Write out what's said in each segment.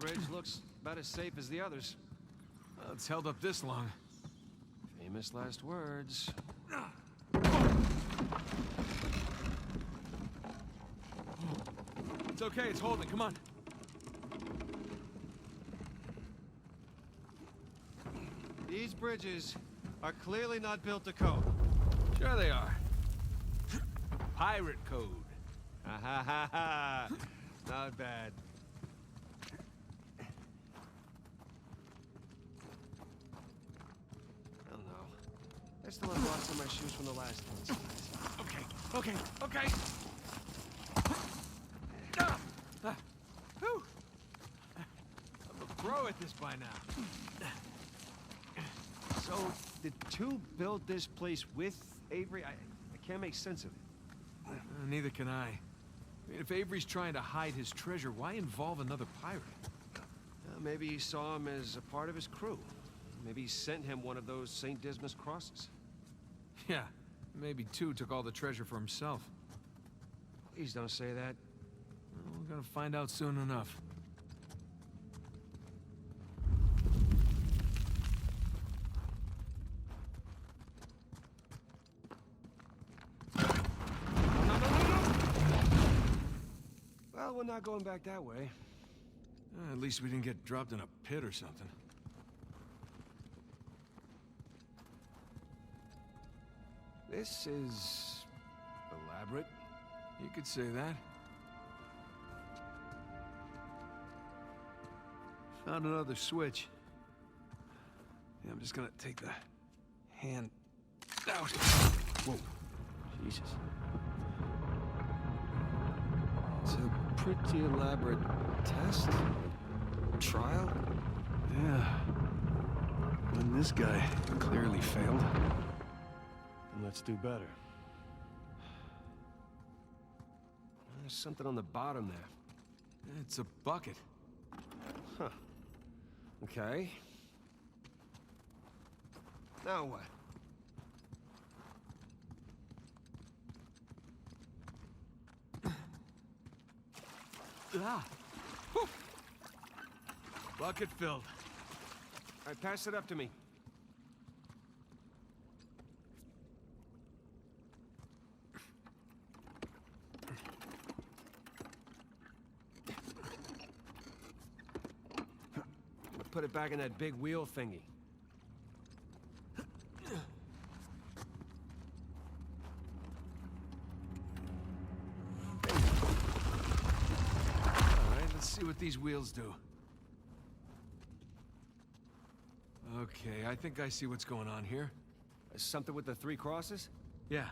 bridge looks about as safe as the others. Well, it's held up this long. Famous last words. It's okay, it's holding, come on. These bridges are clearly not built to code. Sure they are. Pirate code. Ha ha ha ha! Not bad. I don't know. I still have rocks in my shoes from the last one. Okay. Whew. I'm a pro at this by now. So, did two build this place with Avery? I can't make sense of it. Neither can I. I mean, if Avery's trying to hide his treasure, why involve another pirate? Maybe he saw him as a part of his crew. Maybe he sent him one of those St. Dismas crosses. Yeah, maybe two took all the treasure for himself. Please don't say that. Well, we're gonna find out soon enough. Well, we're not going back that way. At least we didn't get dropped in a pit or something. This is elaborate. You could say that. Found another switch. Yeah, I'm just gonna take the hand out. Whoa. Jesus. It's a pretty elaborate test? Trial? Yeah. And this guy clearly failed. And let's do better. There's something on the bottom there. It's a bucket. Huh. Okay. Now what? Ah! Whew. Bucket filled. All right, pass it up to me. Put it back in that big wheel thingy. Alright, let's see what these wheels do. Okay, I think I see what's going on here. Something with the three crosses? Yeah.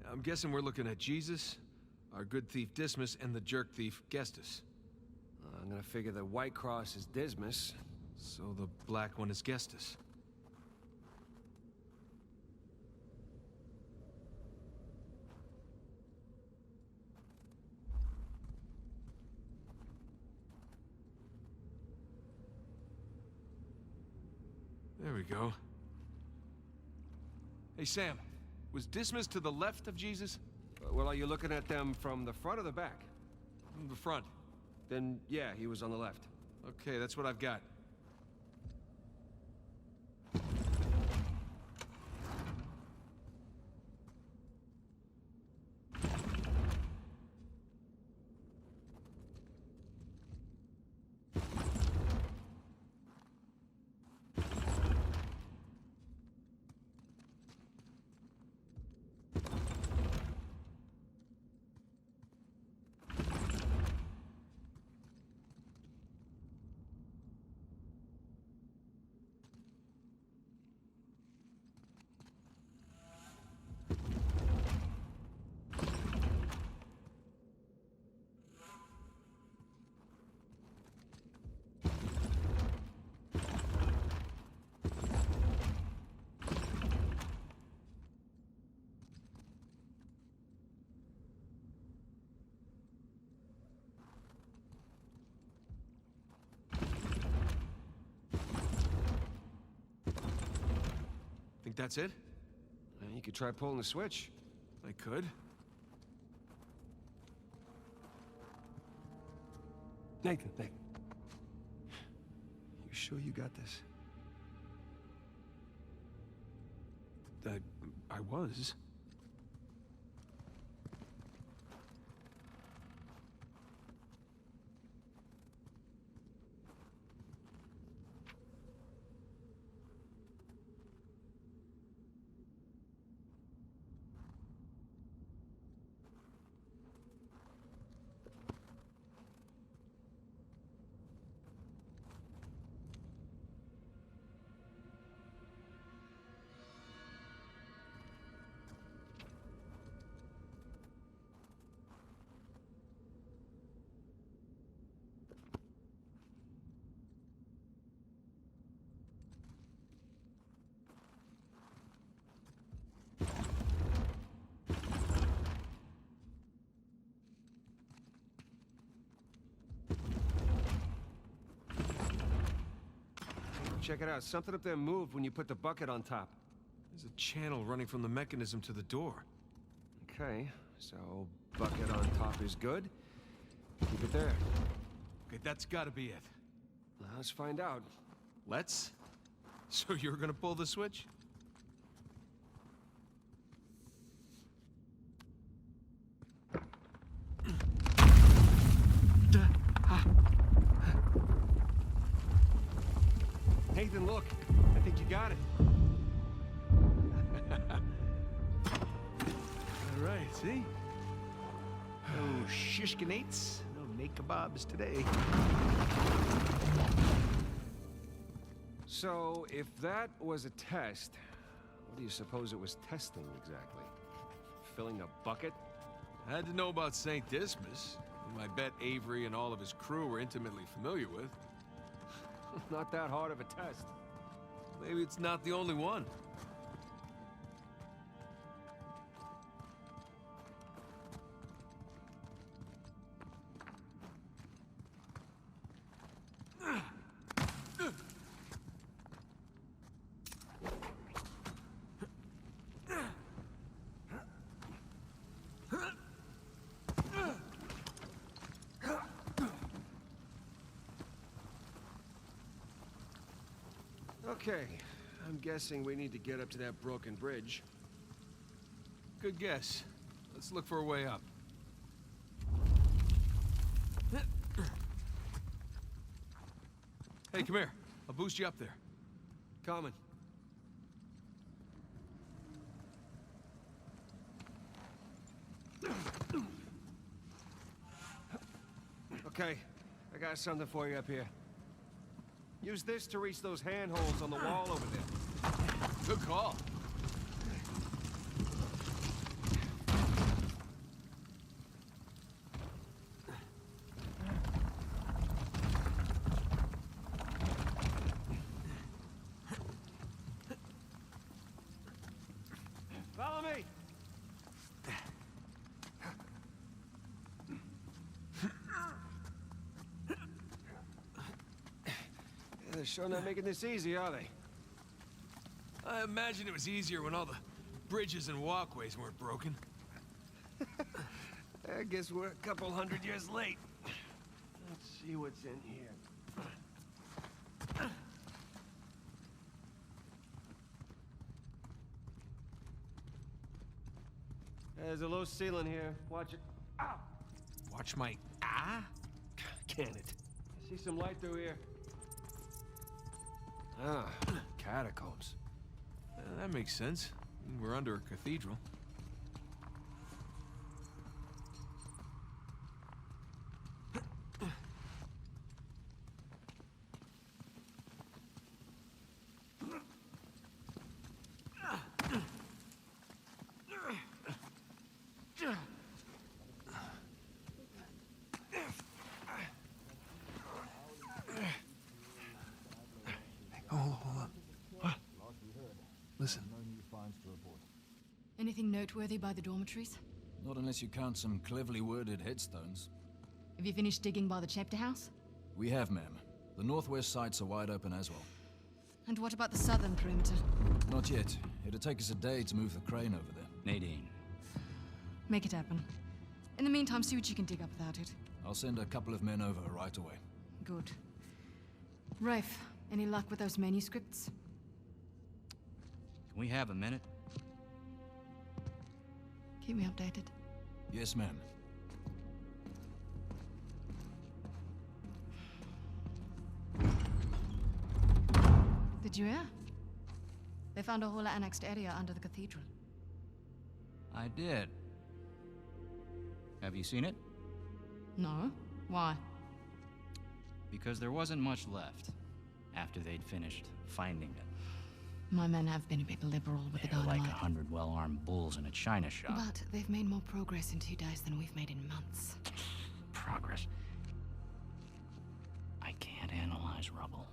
I'm guessing we're looking at Jesus, our good thief Dismas, and the jerk thief Gestus. I'm gonna figure the white cross is Dismas. So the black one is Gestus. There we go. Hey, Sam. Was Dismas to the left of Jesus? Well, are you looking at them from the front or the back? From the front. Then, yeah, he was on the left. Okay, that's what I've got. Think that's it? You could try pulling the switch. I could. Nathan. sure you got this? I was. Check it out. Something up there moved when you put the bucket on top. There's a channel running from the mechanism to the door. Okay, so bucket on top is good. Keep it there. Okay, that's gotta be it. Well, let's find out. Let's? So you're gonna pull the switch? Nathan, look. I think you got it. All right, see? No shishkinates, no naked kebabs today. So, if that was a test, what do you suppose it was testing exactly? Filling a bucket? I had to know about St. Dismas, whom I bet Avery and all of his crew were intimately familiar with. Not that hard of a test. Maybe it's not the only one. Okay, I'm guessing we need to get up to that broken bridge. Good guess. Let's look for a way up. Hey, come here. I'll boost you up there. Coming. Okay, I got something for you up here. Use this to reach those handholds on the wall over there. Good call. Follow me! They're sure not making this easy, are they? I imagine it was easier when all the bridges and walkways weren't broken. I guess we're a couple hundred years late. Let's see what's in here. There's a low ceiling here. Watch it. Ow! Watch my... Ah? Can it? See some light through here. Ah, catacombs. That makes sense. We're under a cathedral. Hold on. What? Listen. Anything noteworthy by the dormitories? Not unless you count some cleverly worded headstones. Have you finished digging by the chapter house? We have, ma'am. The northwest sites are wide open as well. And what about the southern perimeter? Not yet. It'll take us a day to move the crane over there. Nadine. Make it happen. In the meantime, see what you can dig up without it. I'll send a couple of men over right away. Good. Rafe, Any luck with those manuscripts? Can we have a minute? Keep me updated. Yes, ma'am. Did you hear? They found a whole annexed area under the cathedral. I did. Have you seen it? No? Why? Because there wasn't much left after they'd finished finding it. My men have been a bit liberal with the They're like dynamite. 100 well-armed bulls in a china shop. But they've made more progress in 2 days than we've made in months. Progress. I can't analyze rubble.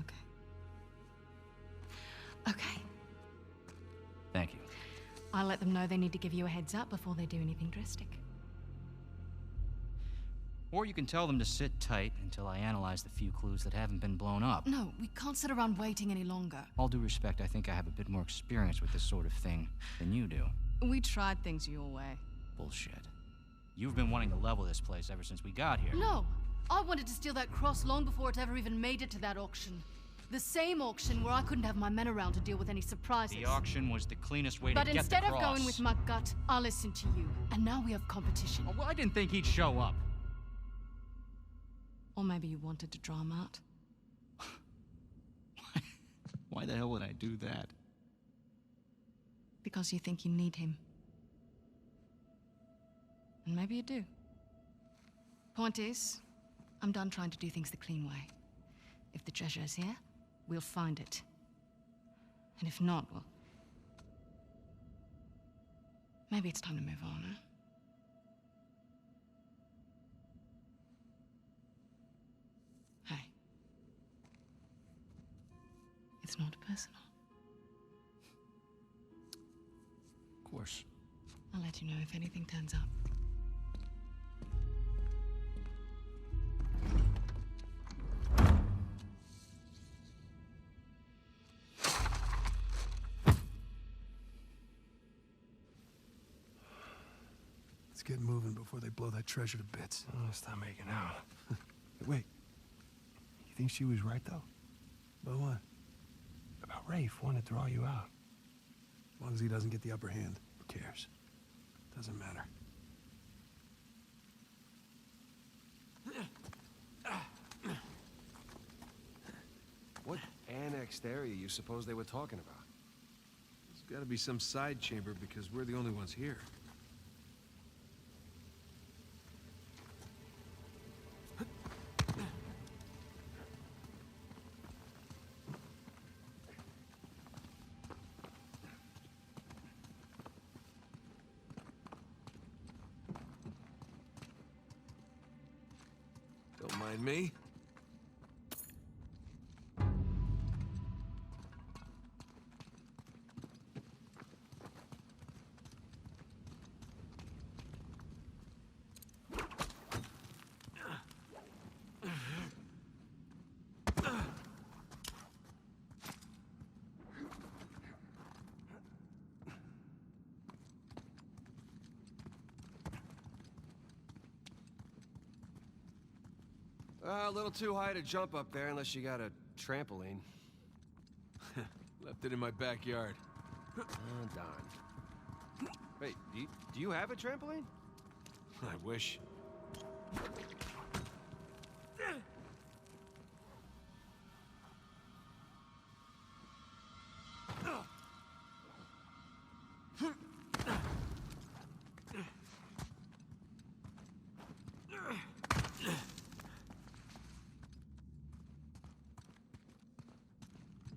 Okay. Okay. Thank you. I'll let them know they need to give you a heads up before they do anything drastic. Or you can tell them to sit tight until I analyze the few clues that haven't been blown up. No, we can't sit around waiting any longer. All due respect, I think I have a bit more experience with this sort of thing than you do. We tried things your way. Bullshit. You've been wanting to level this place ever since we got here. No! I wanted to steal that cross long before it ever even made it to that auction. The same auction where I couldn't have my men around to deal with any surprises. The auction was the cleanest way But to get the instead cross. of going with my gut, I listened to you. And now we have competition. Oh, well, I didn't think he'd show up. Or maybe you wanted to draw him out. Why the hell would I do that? Because you think you need him. And maybe you do. Point is, I'm done trying to do things the clean way. If the treasure is here, we'll find it. And if not, well... maybe it's time to move on, huh? Hey. It's not personal. Of course. I'll let you know if anything turns up. Let's get moving before they blow that treasure to bits. Oh, stop making out. Wait. You think she was right, though? About what? About Rafe wanting to draw you out. As long as he doesn't get the upper hand, who cares? Doesn't matter. What annexed area you suppose they were talking about? There's gotta be some side chamber because we're the only ones here. Don't mind me. A little too high to jump up there unless you got a trampoline. Left it in my backyard. Oh, darn. Wait, do you have a trampoline? I wish.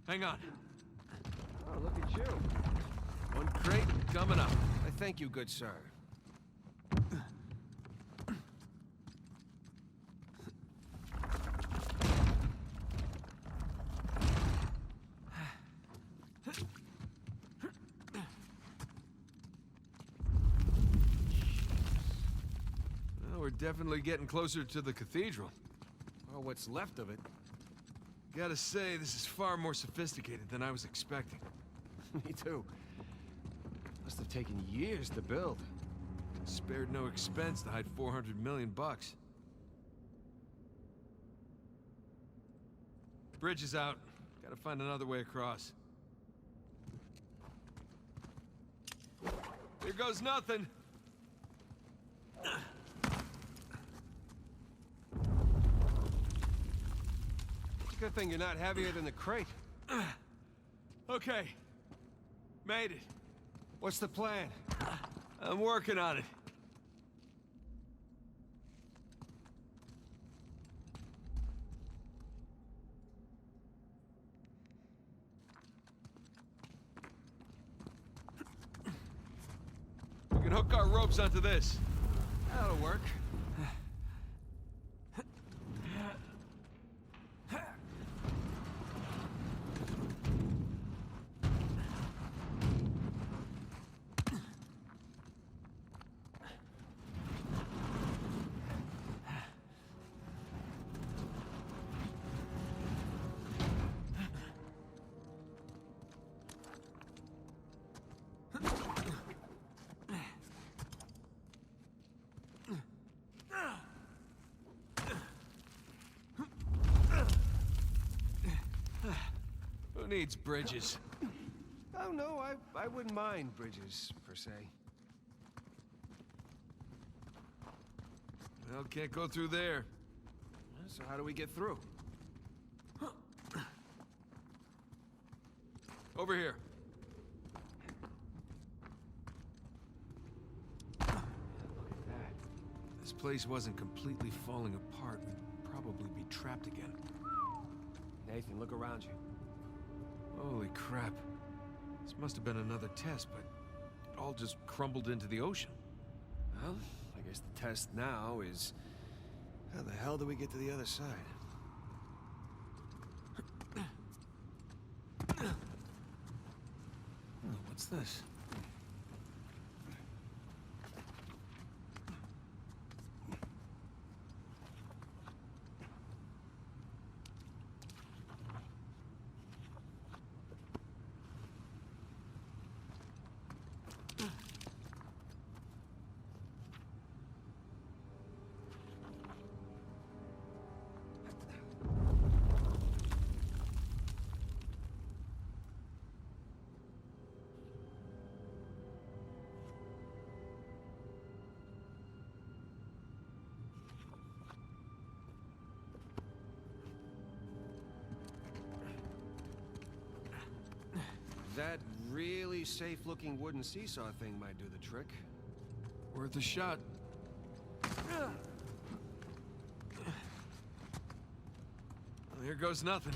Hang on. Oh, look at you. One crate coming up. I thank you, good sir. Well, we're definitely getting closer to the cathedral. Or what's left of it. Gotta say, this is far more sophisticated than I was expecting. Me too. Must have taken years to build. Spared no expense to hide 400 million bucks. bridge is out. Gotta find another way across. Here goes nothing. It's a good thing you're not heavier than the crate. Okay. Made it. What's the plan? I'm working on it. We can hook our ropes onto this. That'll work. Who needs bridges? Oh, no, I wouldn't mind bridges, per se. Well, can't go through there. So how do we get through? Over here. Look at that. If this place wasn't completely falling apart, we'd probably be trapped again. Nathan, look around you. Holy crap. This must have been another test, but it all just crumbled into the ocean. Well, I guess the test now is... how the hell do we get to the other side? Oh, what's this? That really safe-looking wooden seesaw thing might do the trick. Worth a shot. Well, here goes nothing.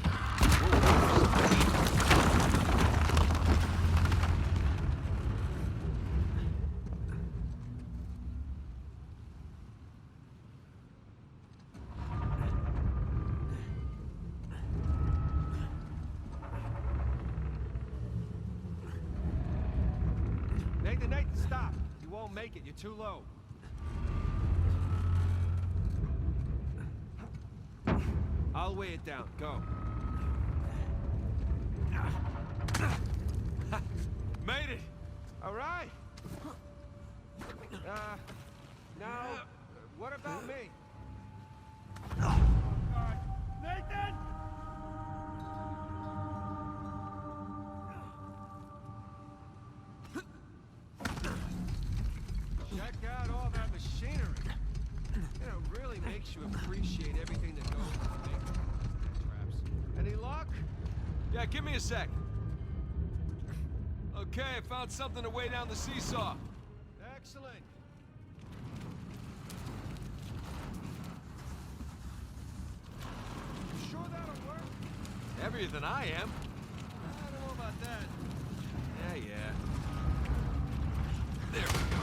Nathan, stop! You won't make it, you're too low. I'll weigh it down, go. Made it! All right. Now, what about me? Nathan! Check out all that machinery. You know, it really makes you appreciate everything that goes into making traps. Any luck? Yeah, give me a sec. Okay, I found something to weigh down the seesaw. Excellent. You sure that'll work? Heavier than I am. I don't know about that. Yeah. There we go.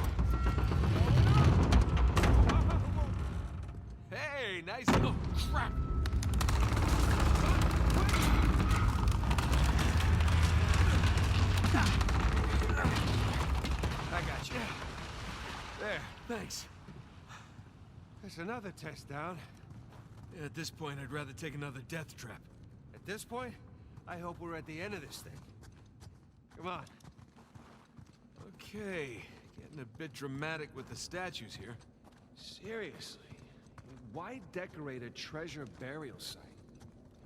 Hey, nice. Oh, crap. I got you. There. Thanks. There's another test down. Yeah, at this point, I'd rather take another death trap. At this point, I hope we're at the end of this thing. Come on. Okay, getting a bit dramatic with the statues here. Seriously. Why decorate a treasure burial site?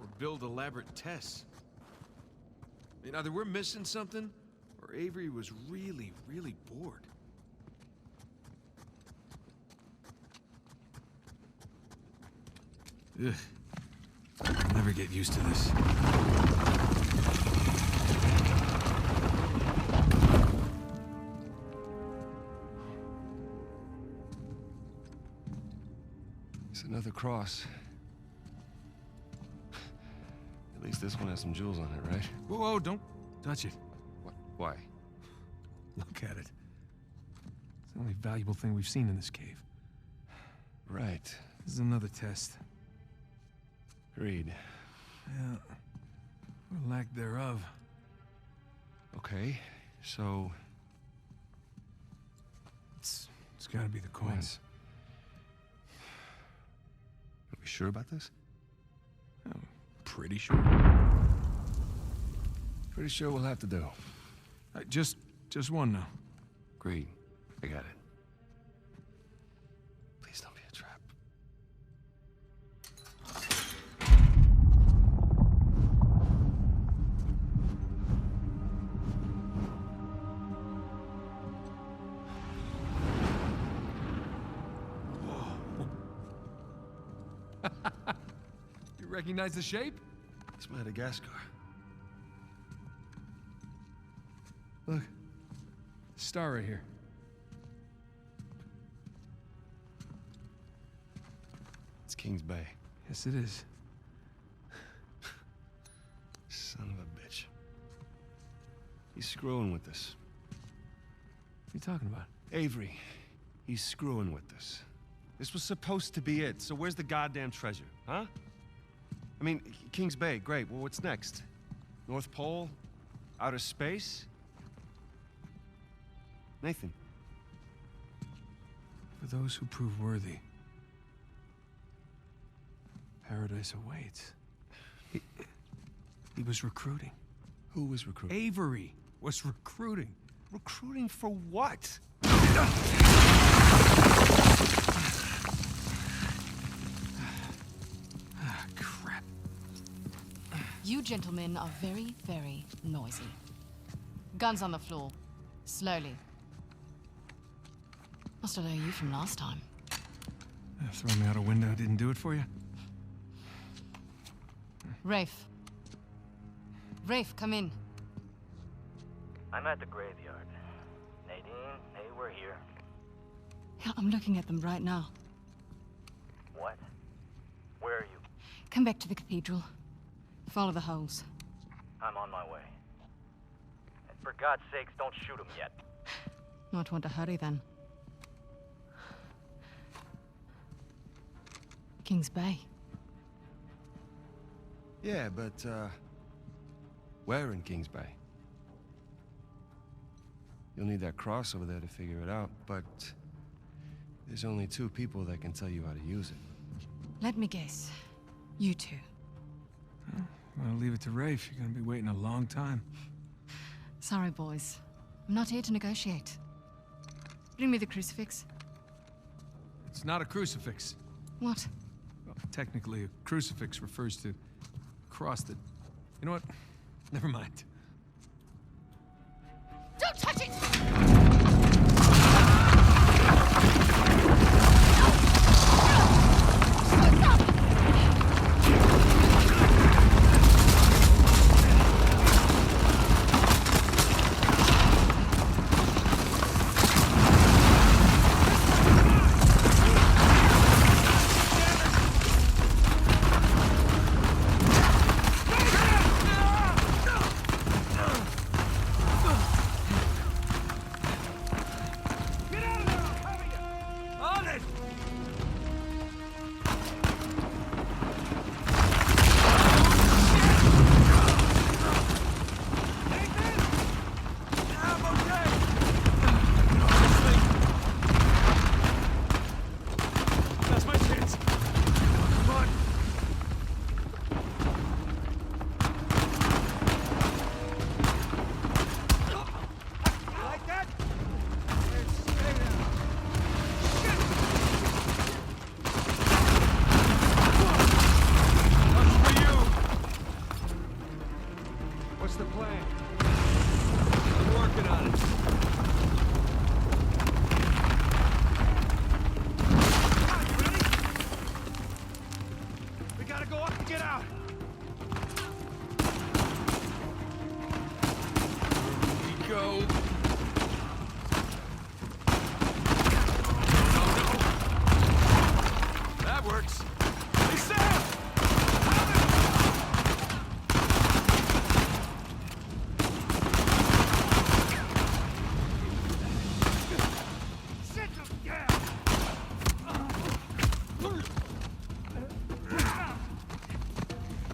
or build elaborate tests. I mean, either we're missing something, or Avery was really, really bored. Ugh. I'll never get used to this. It's another cross. At least this one has some jewels on it, right? Whoa, whoa, don't touch it. What? Why? Look at it. It's the only valuable thing we've seen in this cave. Right. This is another test. Agreed. Yeah. Or lack thereof. Okay, so... It's gotta be the coins. Are we sure about this? I'm pretty sure. Pretty sure we'll have to do. Just one now. Agreed. I got it. Please don't be a trap. You recognize the shape? It's Madagascar. Look. Star right here. It's Kings Bay. Yes, it is. Son of a bitch. He's screwing with us. What are you talking about? Avery, he's screwing with us. This was supposed to be it, so where's the goddamn treasure, huh? I mean, Kings Bay, great. Well, what's next? North Pole? Outer space? Nathan. For those who prove worthy, paradise awaits. He was recruiting. Who was recruiting? Avery was recruiting. Recruiting for what? Crap. You gentlemen are very, very noisy. Guns on the floor. Slowly. Must have known you from last time. Throwing me out a window didn't do it for you? Rafe. Rafe, come in. I'm at the graveyard. Nadine, hey, we're here. Yeah, I'm looking at them right now. What? Where are you? Come back to the cathedral. Follow the holes. I'm on my way. And for God's sakes, don't shoot him yet. Might want to hurry then. Kings Bay. Yeah, but, where in Kings Bay? You'll need that cross over there to figure it out, but there's only 2 people that can tell you how to use it. Let me guess. You two. I'll leave it to Rafe. You're gonna be waiting a long time. Sorry, boys. I'm not here to negotiate. Bring me the crucifix. It's not a crucifix. What? Well, technically, a crucifix refers to a cross that... You know what? Never mind. Don't touch it!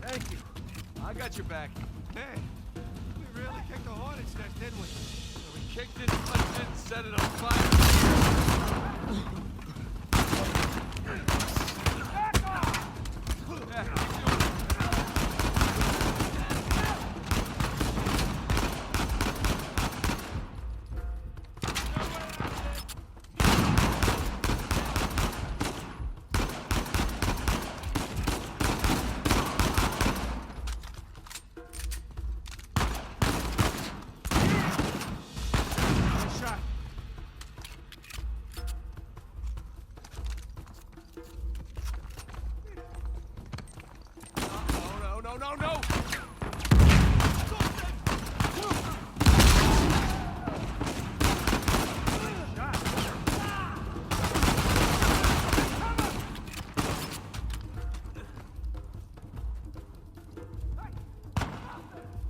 Thank you. I got your back. Hey, we really kicked the hornet's nest, didn't we? We kicked it, punched it, and set it on fire. Back off! Yeah, keep doing it. No!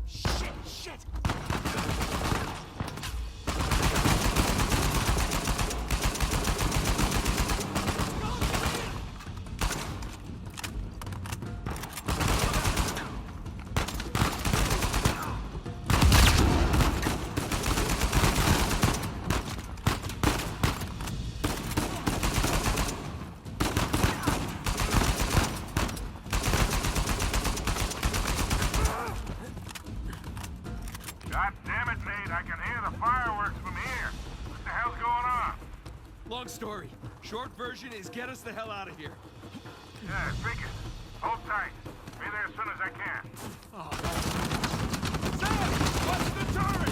Shit! God damn it, Nate, I can hear the fireworks from here. What the hell's going on? Long story. Short version is get us the hell out of here. Yeah, figures. Hold tight. Be there as soon as I can. Sam! Watch the turret!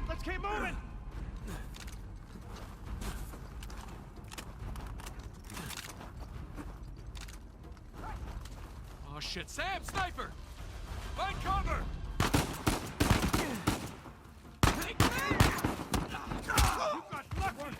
Let's keep moving! Oh shit, Sam! Sniper! Find cover! Take me! You got lucky!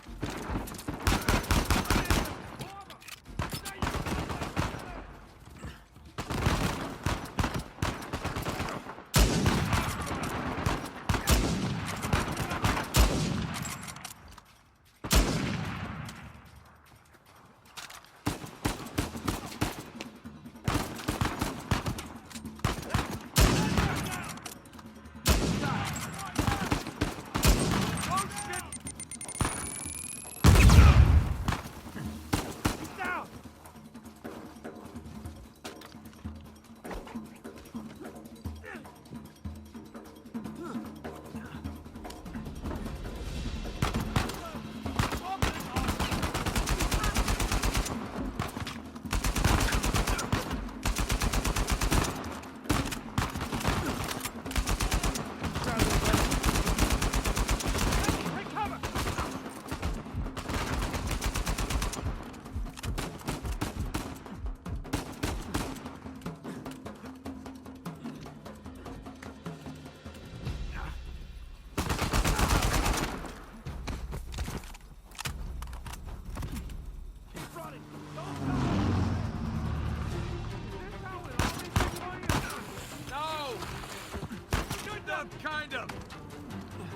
Kind of.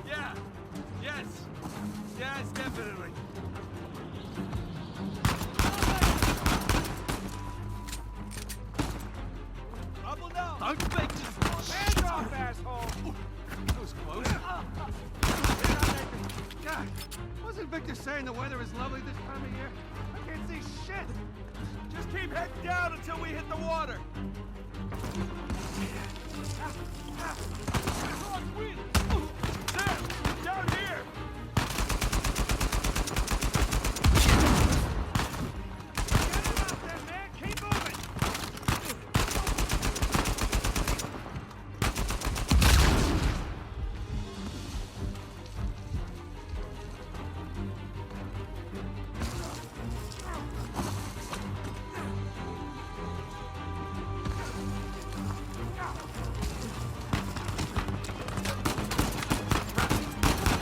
Yeah. Yes. Yes, definitely. Trouble now. Don't fake this. Hands off, asshole. That was close. God, was Wasn't Victor saying the weather is lovely this time of year? I can't see shit! Just keep heading down until we hit the water. Sam, down here. Get it out there, man! Keep moving!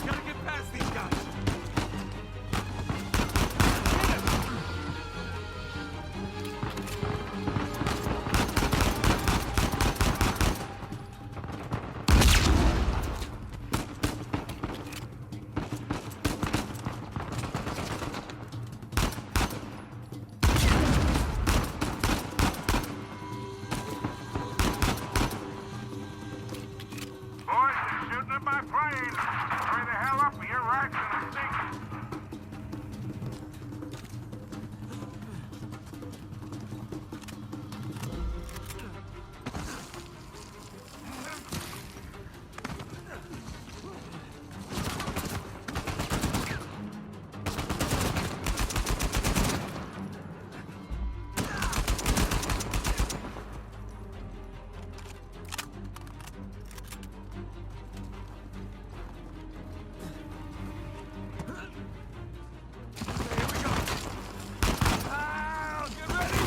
Gotta get past these guys. Boys, they're shooting at my plane. Hurry the hell up or your ride's gonna sink. Ah, get ready.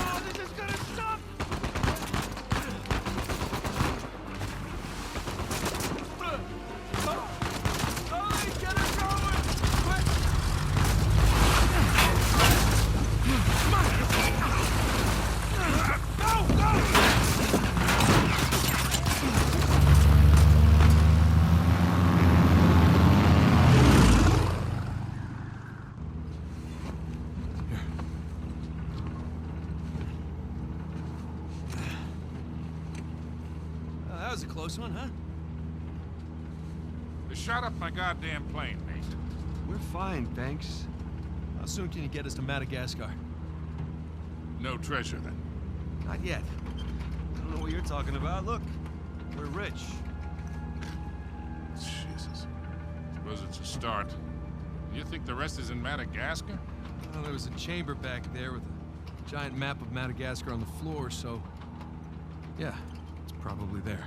Oh, this is gonna suck! Slowly, get her going. Quick. Go, go. That was a close one, huh? They shot up my goddamn plane, Nate. We're fine, thanks. How soon can you get us to Madagascar? No treasure, then. Not yet. I don't know what you're talking about. Look, we're rich. Jesus. Suppose it's a start. You think the rest is in Madagascar? Well, there was a chamber back there with a giant map of Madagascar on the floor, so... yeah, it's probably there.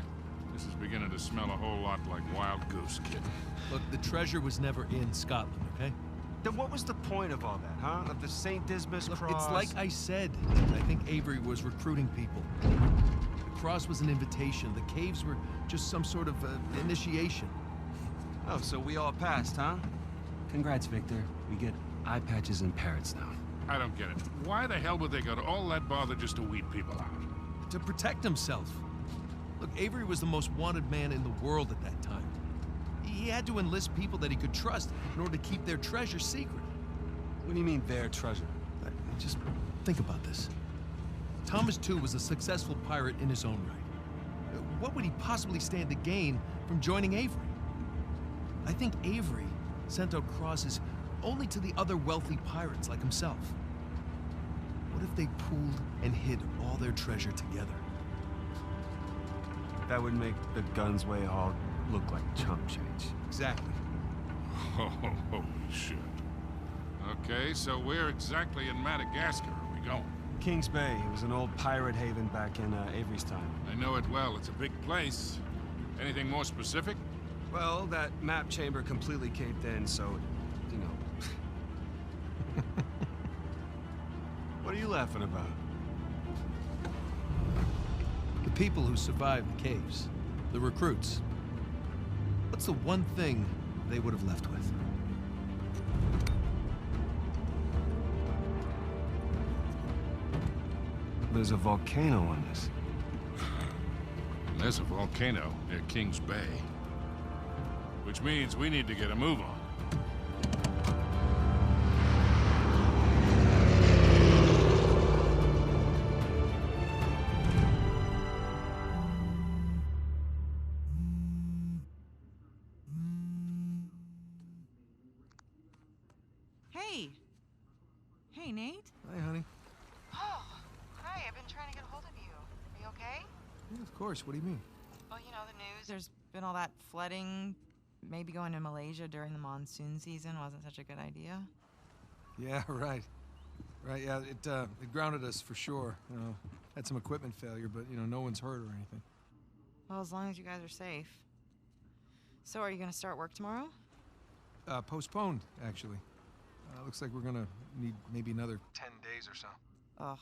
This is beginning to smell a whole lot like Wild Goose, kid. Look, the treasure was never in Scotland, okay? Then what was the point of all that, huh? Of the St. Dismas Look, cross? it's like I said. I think Avery was recruiting people. The cross was an invitation. The caves were just some sort of initiation. Oh, so we all passed, huh? Congrats, Victor. We get eye patches and parrots now. I don't get it. Why the hell would they go to all that bother just to weed people out? To protect himself. Look, Avery was the most wanted man in the world at that time. He had to enlist people that he could trust in order to keep their treasure secret. What do you mean, their treasure? Just think about this. Thomas, too, was a successful pirate in his own right. What would he possibly stand to gain from joining Avery? I think Avery sent out crosses only to the other wealthy pirates like himself. What if they pooled and hid all their treasure together? That would make the Gunsway haul look like chump change. Exactly. Oh, holy shit. Okay, so where exactly in Madagascar are we going? Kings Bay. It was an old pirate haven back in Avery's time. I know it well. It's a big place. Anything more specific? Well, that map chamber completely caved in, so, you know. What are you laughing about? The people who survived the caves, the recruits. What's the one thing they would have left with? There's a volcano on this. There's a volcano near Kings Bay. Which means we need to get a move on. Hey! Hey, Nate? Hi, honey. Oh, hi, I've been trying to get a hold of you. Are you okay? Yeah, of course. What do you mean? Well, you know, the news, there's been all that flooding. Maybe going to Malaysia during the monsoon season wasn't such a good idea. Yeah, right. Right, yeah, it grounded us for sure. You know, had some equipment failure, but, you know, no one's hurt or anything. Well, as long as you guys are safe. So, are you gonna start work tomorrow? Postponed, actually. Looks like we're gonna need maybe another 10 days or so. Ugh,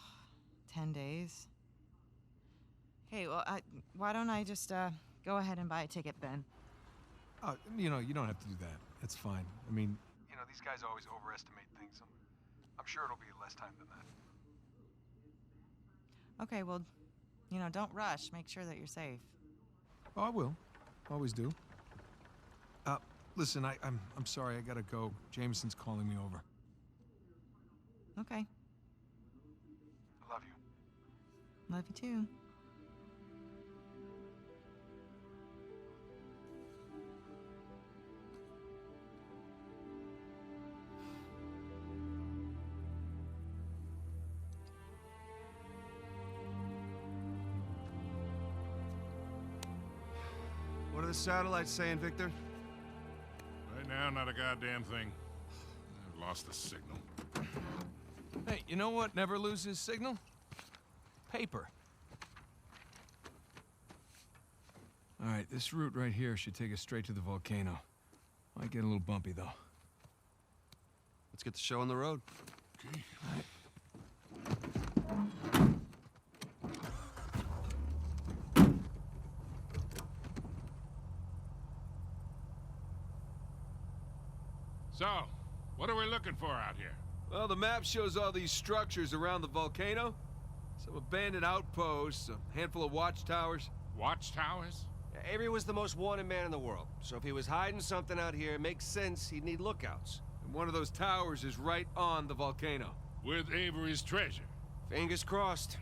10 days? Okay, well, why don't I just, go ahead and buy a ticket then? You know, you don't have to do that. That's fine. I mean, you know, these guys always overestimate things. I'm sure it'll be less time than that. Okay, well, you know, don't rush. Make sure that you're safe. Oh, I will. Always do. Listen, I'm sorry. I gotta go. Jameson's calling me over. Okay. I love you. Love you too. What are the satellites saying, Victor? Right now, not a goddamn thing. I've lost the signal. Hey, you know what never loses signal? Paper. All right, this route right here should take us straight to the volcano. Might get a little bumpy, though. Let's get the show on the road. Okay. So, what are we looking for out here? Well, the map shows all these structures around the volcano. Some abandoned outposts, a handful of watchtowers. Watchtowers? Avery was the most wanted man in the world, so if he was hiding something out here, it makes sense he'd need lookouts. And one of those towers is right on the volcano. With Avery's treasure. Fingers crossed.